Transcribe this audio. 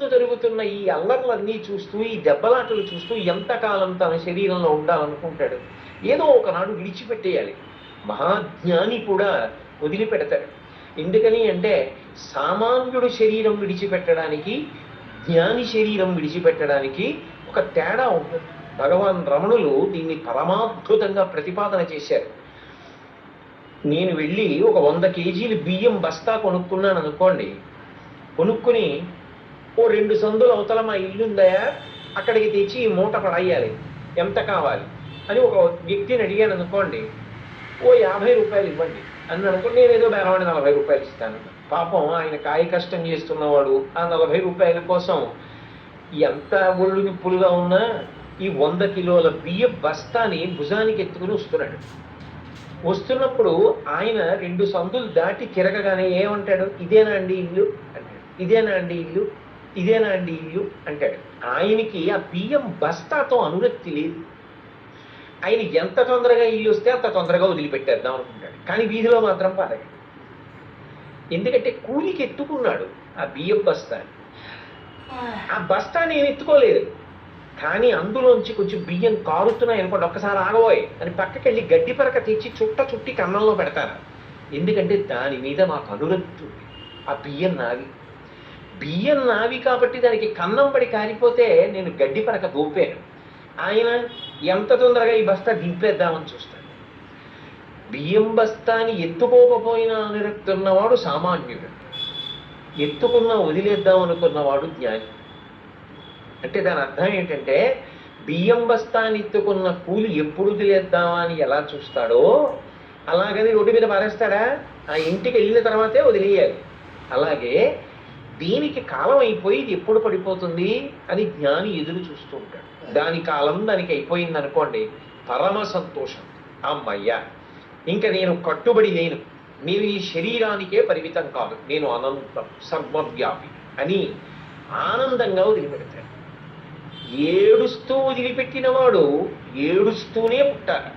పొద్దు జరుగుతున్న ఈ అల్లర్లన్నీ చూస్తూ ఈ దెబ్బలాటలు చూస్తూ ఎంతకాలం తన శరీరంలో ఉండాలనుకుంటాడు. ఏదో ఒకనాడు విడిచిపెట్టేయాలి. మహాజ్ఞాని కూడా వదిలిపెడతాడు. ఎందుకని అంటే సామాన్యుడు శరీరం విడిచిపెట్టడానికి, జ్ఞాని శరీరం విడిచిపెట్టడానికి ఒక తేడా ఉంటుంది. భగవాన్ రమణులు దీన్ని పరమాద్భుతంగా ప్రతిపాదన చేశారు. నేను వెళ్ళి ఒక 100 కేజీలు బియ్యం బస్తా కొనుక్కున్నాను అనుకోండి. కొనుక్కుని ఓ 2 సందులు అవతల మా ఇల్లుందయా, అక్కడికి తెచ్చి ఈ మూట పడేయాలి, ఎంత కావాలి అని ఒక వ్యక్తిని అడిగాను అనుకోండి. ఓ 50 రూపాయలు ఇవ్వండి అని అనుకోండి. నేను ఏదో బేరవాడి 40 రూపాయలు ఇస్తాను. పాపం ఆయన కాయ కష్టం చేస్తున్నవాడు ఆ 40 రూపాయల కోసం ఎంత ఒళ్ళు నిప్పులుగా ఉన్నా ఈ 100 కిలోల బియ్య బస్తాని భుజానికి ఎత్తుకుని వస్తున్నాడు. వస్తున్నప్పుడు ఆయన 2 సందులు దాటి తిరగగానే ఏమంటాడు? ఇదేనా అండి ఇల్లు అంటాడు. ఇదేనా అండి ఇల్లు, ఇదేనా అండి ఇల్లు అంటాడు. ఆయనకి ఆ బియ్యం బస్తాతో అనురక్తి లేదు. ఆయన ఎంత తొందరగా ఇల్లు వస్తే అంత తొందరగా వదిలిపెట్టేద్దాం అనుకుంటాడు. కానీ వీధిలో మాత్రం పారగాడు. ఎందుకంటే కూలికి ఎత్తుకున్నాడు ఆ బియ్యం బస్తాని. ఆ బస్తాని ఏమి ఎత్తుకోలేదు. కానీ అందులోంచి కొంచెం బియ్యం కారుతున్నాయి అనుకోండి, ఒక్కసారి ఆగబోయ్ అని పక్కకెళ్ళి గడ్డి పరక తెచ్చి చుట్టి కన్నంలో పెడతారు. ఎందుకంటే దాని మీద మాకు అనురక్తి ఉంది. ఆ బియ్యం నావి, బియ్యం నావి కాబట్టి దానికి కన్నం పడి కారిపోతే నేను గడ్డి పరక దూపాను. ఆయన ఎంత తొందరగా ఈ బస్తా దింపేద్దామని చూస్తాడు. బియ్యం బస్తాని ఎత్తుకోకపోయినా అనురక్తి ఉన్నవాడు సామాన్యుడు, ఎత్తుకున్నా వదిలేద్దాం అనుకున్నవాడు జ్ఞాని. అంటే దాని అర్థం ఏంటంటే బియ్యం బస్తాని ఎత్తుకున్న కూలి ఎప్పుడు వదిలేద్దామా అని ఎలా చూస్తాడో అలాగని రోడ్డు మీద పారేస్తాడా? ఆ ఇంటికి వెళ్ళిన తర్వాతే వదిలేయాలి. అలాగే దీనికి కాలం అయిపోయి ఇది ఎప్పుడు పడిపోతుంది అని జ్ఞాని ఎదురు చూస్తూ ఉంటాడు. దాని కాలం దానికి అయిపోయింది అనుకోండి, పరమ సంతోషం. అమ్మయ్యా, ఇంకా నేను కట్టుబడి లేను, నేను ఈ శరీరానికే పరిమితం కాదు, నేను అనంతం సర్వవ్యాపి అని ఆనందంగా వదిలిపెడతాడు. ఏడుస్తూ వదిలిపెట్టిన వాడు ఏడుస్తూనే పుట్టాలి.